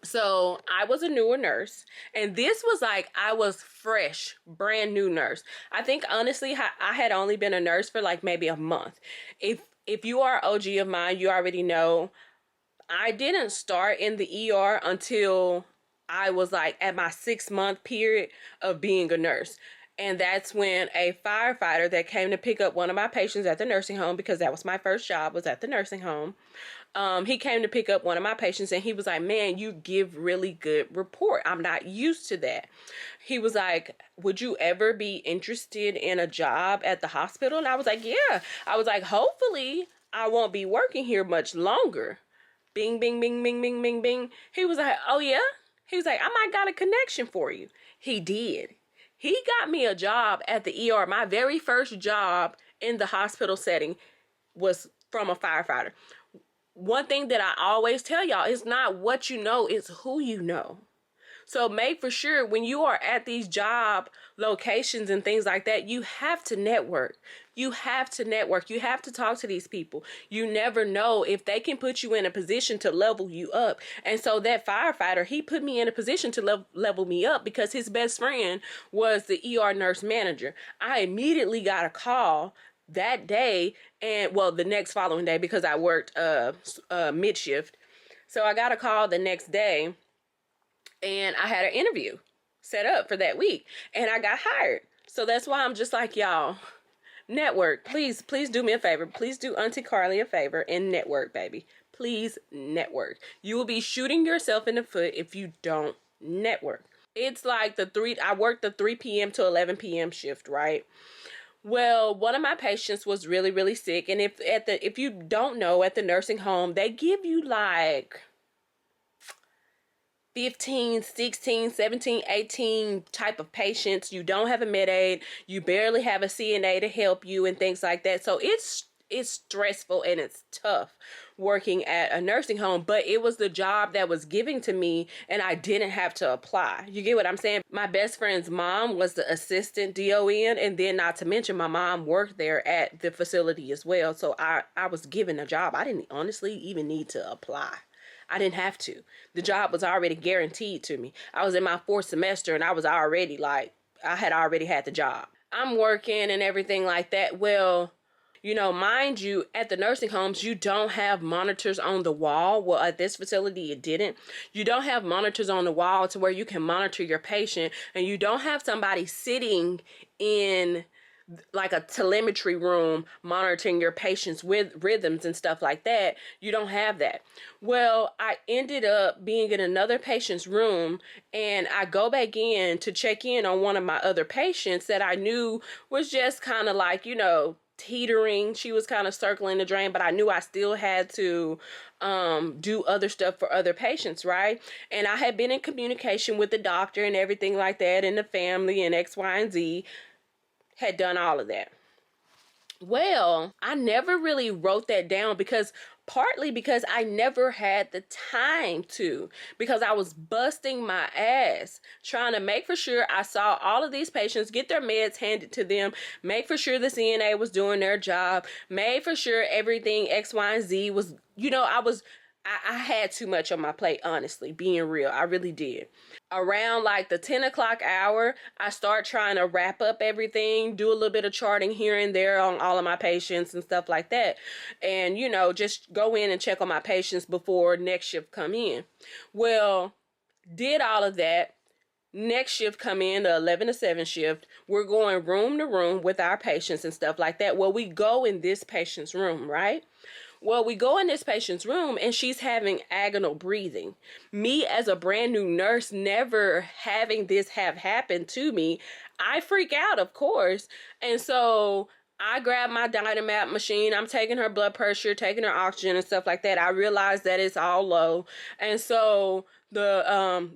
So I was a newer nurse, and this was like, I was fresh, brand new nurse. I think honestly, I had only been a nurse for like maybe a month. If you are an OG of mine, you already know I didn't start in the ER until I was like at my 6-month period of being a nurse. And that's when a firefighter that came to pick up one of my patients at the nursing home, because that was my first job, was at the nursing home. He came to pick up one of my patients, and he was like, "Man, you give really good report. I'm not used to that." He was like, "Would you ever be interested in a job at the hospital?" And I was like, "Yeah." I was like, "Hopefully I won't be working here much longer." Bing, bing, bing, bing, bing, bing, bing. He was like, "Oh yeah?" He was like, "I might got a connection for you." He did. He got me a job at the ER. My very first job in the hospital setting was from a firefighter. One thing that I always tell y'all is not what you know, it's who you know. So make for sure when you are at these job locations and things like that, you have to network. You have to network. You have to talk to these people. You never know if they can put you in a position to level you up. And so that firefighter, he put me in a position to level me up because his best friend was the ER nurse manager. I immediately got a call that day, and well, the next following day, because I worked mid shift. So I got a call the next day, and I had an interview set up for that week, and I got hired. So that's why I'm just like, y'all, network. Please do me a favor. Please do Auntie Carly a favor and network, baby. Please network. You will be shooting yourself in the foot if you don't network. It's like I worked the 3 p.m. to 11 p.m. shift, right? Well, one of my patients was really, really sick. And if you don't know, at the nursing home, they give you like 15, 16, 17, 18 type of patients. You don't have a med aid. You barely have a CNA to help you and things like that. So it's stressful and it's tough working at a nursing home, but it was the job that was given to me and I didn't have to apply. You get what I'm saying? My best friend's mom was the assistant DON, and then not to mention my mom worked there at the facility as well. So I was given a job. I didn't honestly even need to apply. I didn't have to. The job was already guaranteed to me. I was in my 4th semester and I was already I had already had the job. I'm working and everything like that. Well, you know, mind you, at the nursing homes, you don't have monitors on the wall. Well, at this facility, it didn't. You don't have monitors on the wall to where you can monitor your patient, and you don't have somebody sitting in like a telemetry room monitoring your patients with rhythms and stuff like that. You don't have that. Well, I ended up being in another patient's room, and I go back in to check in on one of my other patients that I knew was just kind of like, you know, teetering. She was kind of circling the drain, but I knew I still had to do other stuff for other patients, right? And I had been in communication with the doctor and everything like that, and the family and X, Y, and Z. Had done all of that. Well, I never really wrote that down partly because I never had the time to, because I was busting my ass trying to make for sure I saw all of these patients get their meds handed to them, make for sure the CNA was doing their job, made for sure everything X, Y, and Z was, you know, I had too much on my plate, honestly, being real. I really did. Around like the 10 o'clock hour, I start trying to wrap up everything, do a little bit of charting here and there on all of my patients and stuff like that. And, you know, just go in and check on my patients before next shift come in. Well, did all of that. Next shift come in, the 11 to 7 shift. We're going room to room with our patients and stuff like that. Well, we go in this patient's room, right? Well, we go in this patient's room and she's having agonal breathing. Me as a brand new nurse, never having this have happened to me, I freak out, of course. And so I grab my Dynamap machine. I'm taking her blood pressure, taking her oxygen and stuff like that. I realize that it's all low. And so the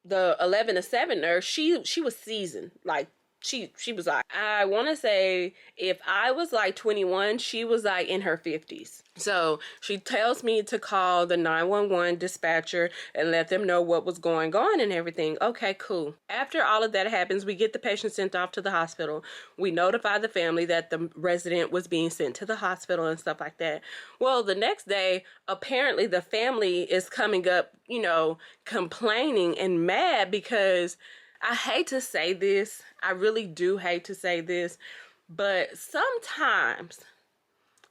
11 to 7 nurse, she was seasoned, like she was like, I want to say if I was like 21, she was like in her 50s. So she tells me to call the 911 dispatcher and let them know what was going on and everything. Okay, cool. After all of that happens, we get the patient sent off to the hospital. We notify the family that the resident was being sent to the hospital and stuff like that. Well, the next day, apparently the family is coming up, you know, complaining and mad because I hate to say this. I really do hate to say this, but sometimes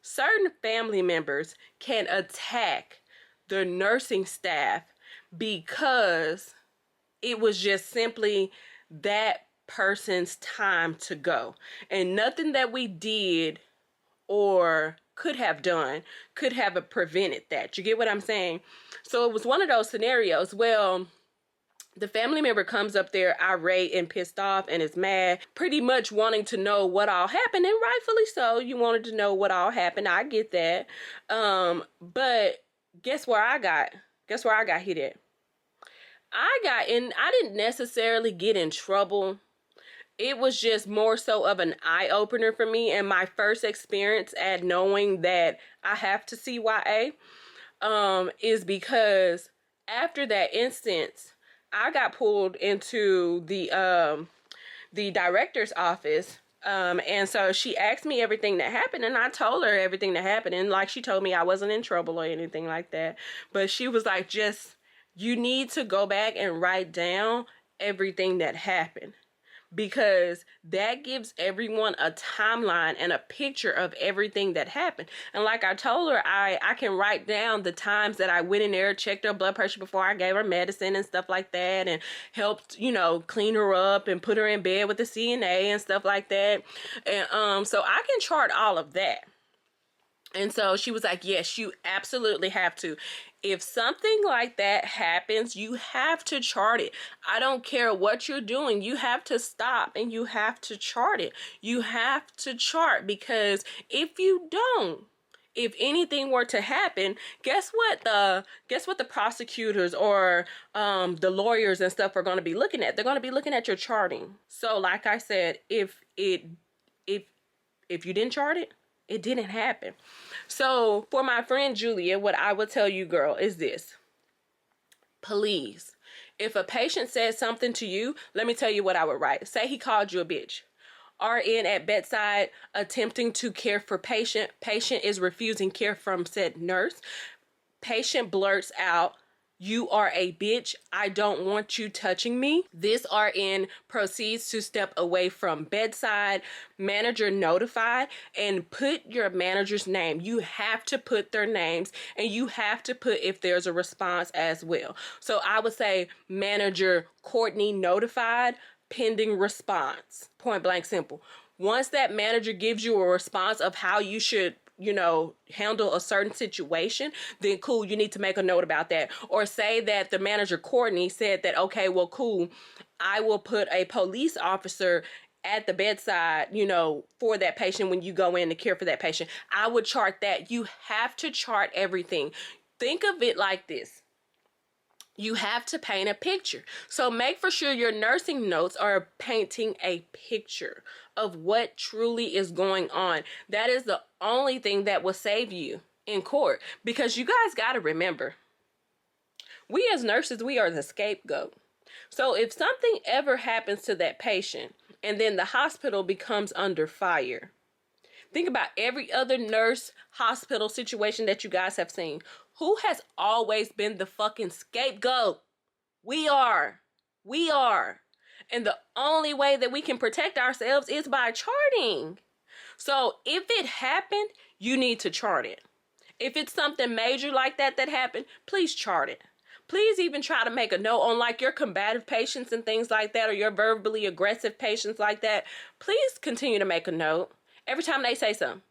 certain family members can attack the nursing staff because it was just simply that person's time to go. And nothing that we did or could have done could have prevented that. You get what I'm saying? So it was one of those scenarios. Well, the family member comes up there irate and pissed off and is mad, pretty much wanting to know what all happened, and rightfully so. You wanted to know what all happened. I get that. But guess where I got hit at? I didn't necessarily get in trouble. It was just more so of an eye-opener for me, and my first experience at knowing that I have to CYA is because after that instance, I got pulled into the director's office. And so she asked me everything that happened, and I told her everything that happened. And like, she told me I wasn't in trouble or anything like that. But she was like, you need to go back and write down everything that happened, because that gives everyone a timeline and a picture of everything that happened. And like I told her, I can write down the times that I went in there, checked her blood pressure before I gave her medicine and stuff like that, and helped, you know, clean her up and put her in bed with the CNA and stuff like that. And so I can chart all of that. And so she was like, yes, you absolutely have to. If something like that happens, you have to chart it. I don't care what you're doing. You have to stop and you have to chart it. You have to chart, because if you don't, if anything were to happen, guess what the prosecutors or the lawyers and stuff are going to be looking at? They're going to be looking at your charting. So like I said, if you didn't chart it, it didn't happen. So for my friend Julia, what I would tell you, girl, is this. Please, if a patient says something to you, let me tell you what I would write. Say he called you a bitch. RN at bedside attempting to care for patient. Patient is refusing care from said nurse. Patient blurts out, "You are a bitch. I don't want you touching me." This RN proceeds to step away from bedside. Manager notified, and put your manager's name. You have to put their names, and you have to put if there's a response as well. So I would say manager Courtney notified, pending response. Point blank simple. Once that manager gives you a response of how you should, you know, handle a certain situation, then cool, you need to make a note about that. Or say that the manager Courtney said that, okay, well, cool, I will put a police officer at the bedside, you know, for that patient when you go in to care for that patient. I would chart that. You have to chart everything. Think of it like this. You have to paint a picture. So make for sure your nursing notes are painting a picture of what truly is going on. That is the only thing that will save you in court. Because you guys got to remember, we as nurses, we are the scapegoat. So if something ever happens to that patient and then the hospital becomes under fire, think about every other nurse hospital situation that you guys have seen. Who has always been the fucking scapegoat? We are. We are. And the only way that we can protect ourselves is by charting. So if it happened, you need to chart it. If it's something major like that happened, please chart it. Please even try to make a note on like your combative patients and things like that, or your verbally aggressive patients like that. Please continue to make a note. Every time they say something,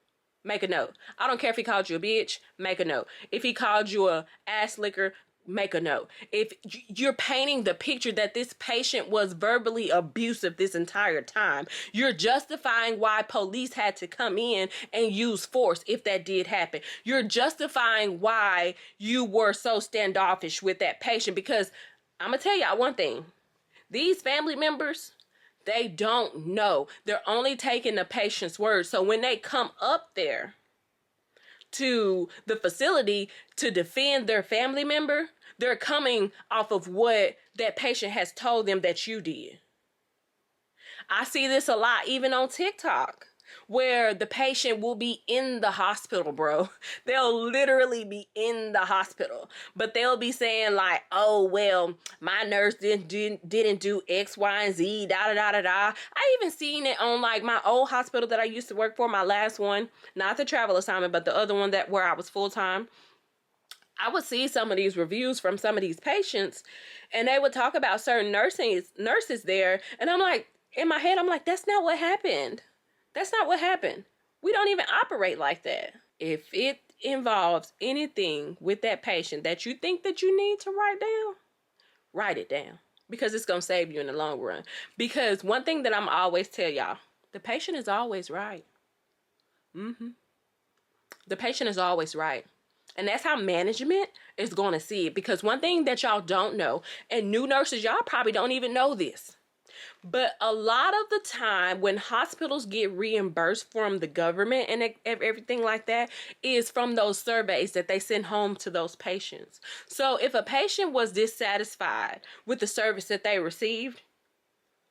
make a note. I don't care if he called you a bitch, make a note. If he called you a ass licker, make a note. If you're painting the picture that this patient was verbally abusive this entire time, you're justifying why police had to come in and use force if that did happen. You're justifying why you were so standoffish with that patient, because I'm going to tell y'all one thing. These family members, they don't know. They're only taking the patient's word. So when they come up there to the facility to defend their family member, they're coming off of what that patient has told them that you did. I see this a lot, even on TikTok, where the patient will be in the hospital, bro. They'll literally be in the hospital, but they'll be saying like, oh, well, my nurse didn't do X, Y, and Z, da-da-da-da-da. I even seen it on like my old hospital that I used to work for, my last one, not the travel assignment, but the other one that where I was full-time. I would see some of these reviews from some of these patients, and they would talk about certain nurses there, and I'm like, in my head, I'm like, that's not what happened. That's not what happened. We don't even operate like that. If it involves anything with that patient that you think that you need to write it down. Because it's going to save you in the long run. Because one thing that I'm always tell y'all, the patient is always right. The patient is always right. And that's how management is going to see it. Because one thing that y'all don't know, and new nurses, y'all probably don't even know this. But a lot of the time when hospitals get reimbursed from the government and everything like that is from those surveys that they send home to those patients. So if a patient was dissatisfied with the service that they received,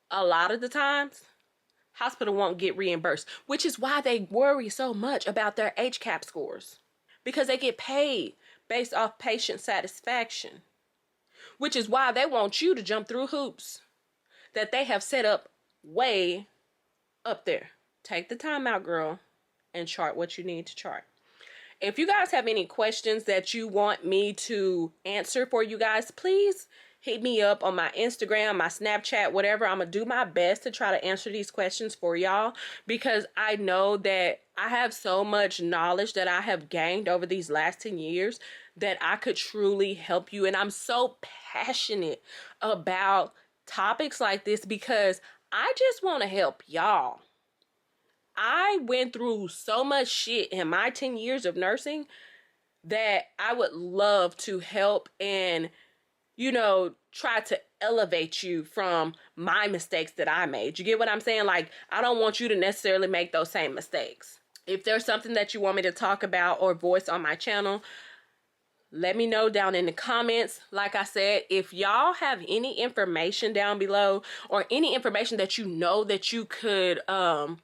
a lot of the times, hospital won't get reimbursed, which is why they worry so much about their HCAP scores, because they get paid based off patient satisfaction, which is why they want you to jump through hoops that they have set up way up there. Take the time out, girl, and chart what you need to chart. If you guys have any questions that you want me to answer for you guys, please hit me up on my Instagram, my Snapchat, whatever. I'm going to do my best to try to answer these questions for y'all, because I know that I have so much knowledge that I have gained over these last 10 years that I could truly help you. And I'm so passionate about topics like this because I just want to help y'all. I went through so much shit in my 10 years of nursing that I would love to help and, you know, try to elevate you from my mistakes that I made. You get what I'm saying? Like, I don't want you to necessarily make those same mistakes. If there's something that you want me to talk about or voice on my channel, let me know down in the comments. Like I said, if y'all have any information down below or any information that you know that you could help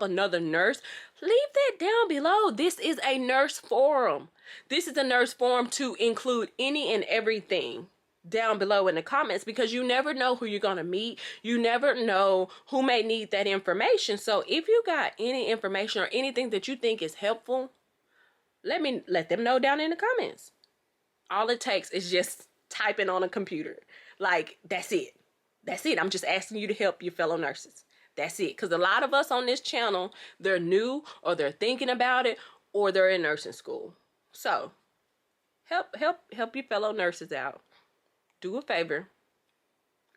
another nurse, leave that down below. This is a nurse forum. This is a nurse forum to include any and everything down below in the comments, because you never know who you're going to meet. You never know who may need that information. So if you got any information or anything that you think is helpful, let them know down in the comments. All it takes is just typing on a computer. Like, that's it. That's it. I'm just asking you to help your fellow nurses. That's it. Because a lot of us on this channel, they're new or they're thinking about it or they're in nursing school. So help your fellow nurses out. Do a favor.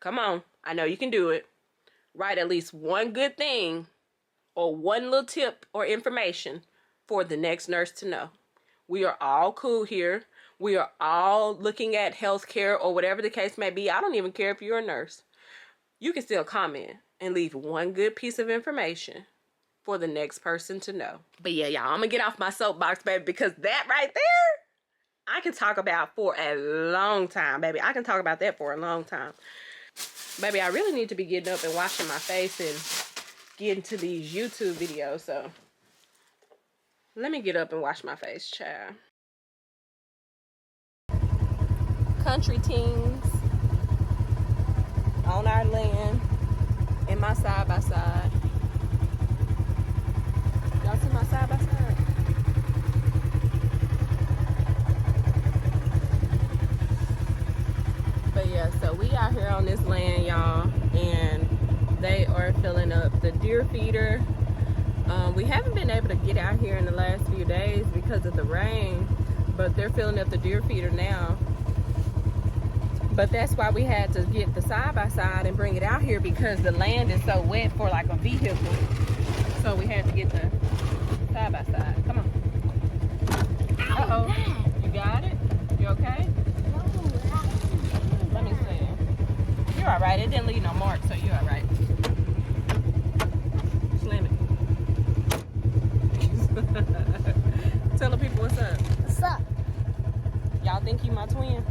Come on. I know you can do it. Write at least one good thing or one little tip or information for the next nurse to know. We are all cool here. We are all looking at healthcare or whatever the case may be. I don't even care if you're a nurse. You can still comment and leave one good piece of information for the next person to know. But yeah, y'all, I'm gonna get off my soapbox, baby, because that right there, I can talk about for a long time, baby. I can talk about that for a long time. Baby, I really need to be getting up and washing my face and getting to these YouTube videos, so let me get up and wash my face, child. Country teens on our land in my side-by-side. Y'all see my side-by-side? But yeah, so we out here on this land, y'all, and they are filling up the deer feeder. We haven't been able to get out here in the last few days because of the rain, but they're filling up the deer feeder now. But that's why we had to get the side-by-side and bring it out here, because the land is so wet for like a vehicle. So we had to get the side-by-side. Come on. Uh-oh. You got it? You okay? Let me see. You're all right. It didn't leave no mark, so you're all right. Slam it. Tell the people what's up. What's up? Y'all think you my twin?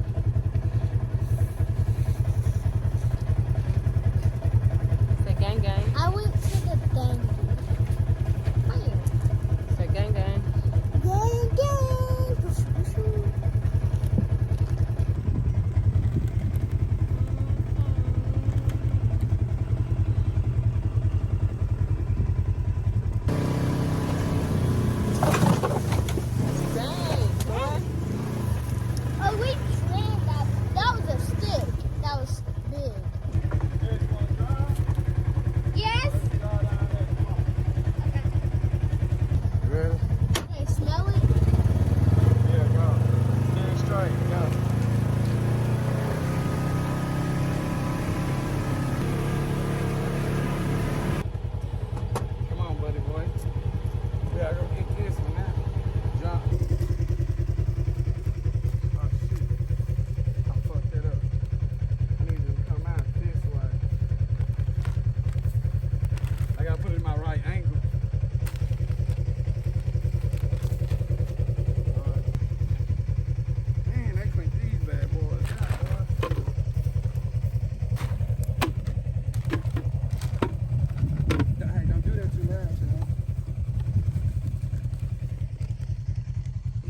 Say gang gang. I went to the gang. Say gang gang. Gang, gang.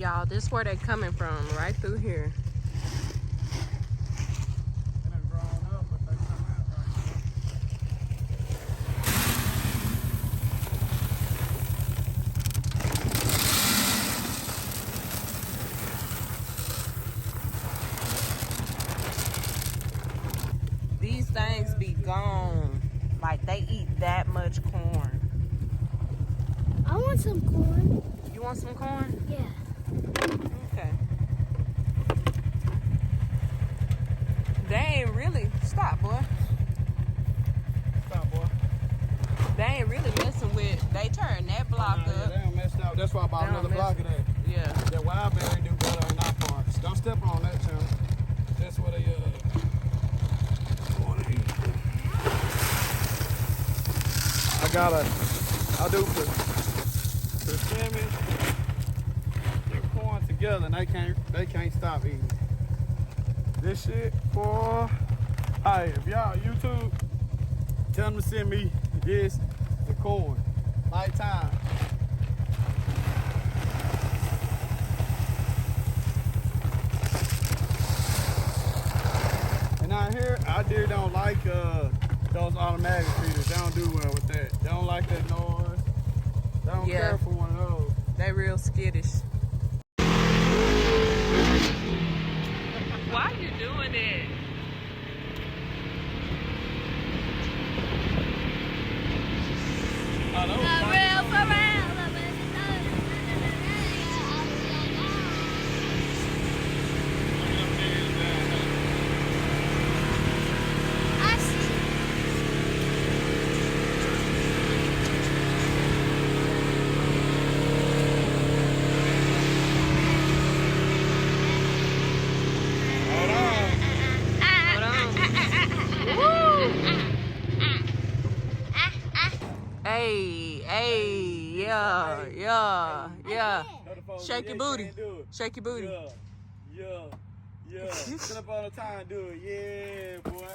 y'all. This where they coming from, right through here. It done grown up, but they come out right These things be gone. Like, they eat that much corn. I want some corn. You want some corn? Yeah. Okay. They ain't really... Stop, boy. Stop, boy. They ain't really messing with... They turned that block Yeah, up. they done messed up. That's why I bought They don't another block of mess- that. Yeah. That wild berry do better in our parts. Don't step on that, channel. That's what they want to eat. I do put persimmon and corn together, and they can't stop eating this shit. Boy, hey, if y'all YouTube, tell them to send me this, the corn, nighttime. And out here, I deer don't like those automatic feeders. They don't do well with that. They don't like that noise. They don't Yeah. care for one of those. They real skittish. Why you doing it? Oh, those fight- Hold on. Hold on. Woo! Hey, hey, yeah. Shake your booty. Shake your booty. Yeah. Sit up all the time, do it. Yeah, boy.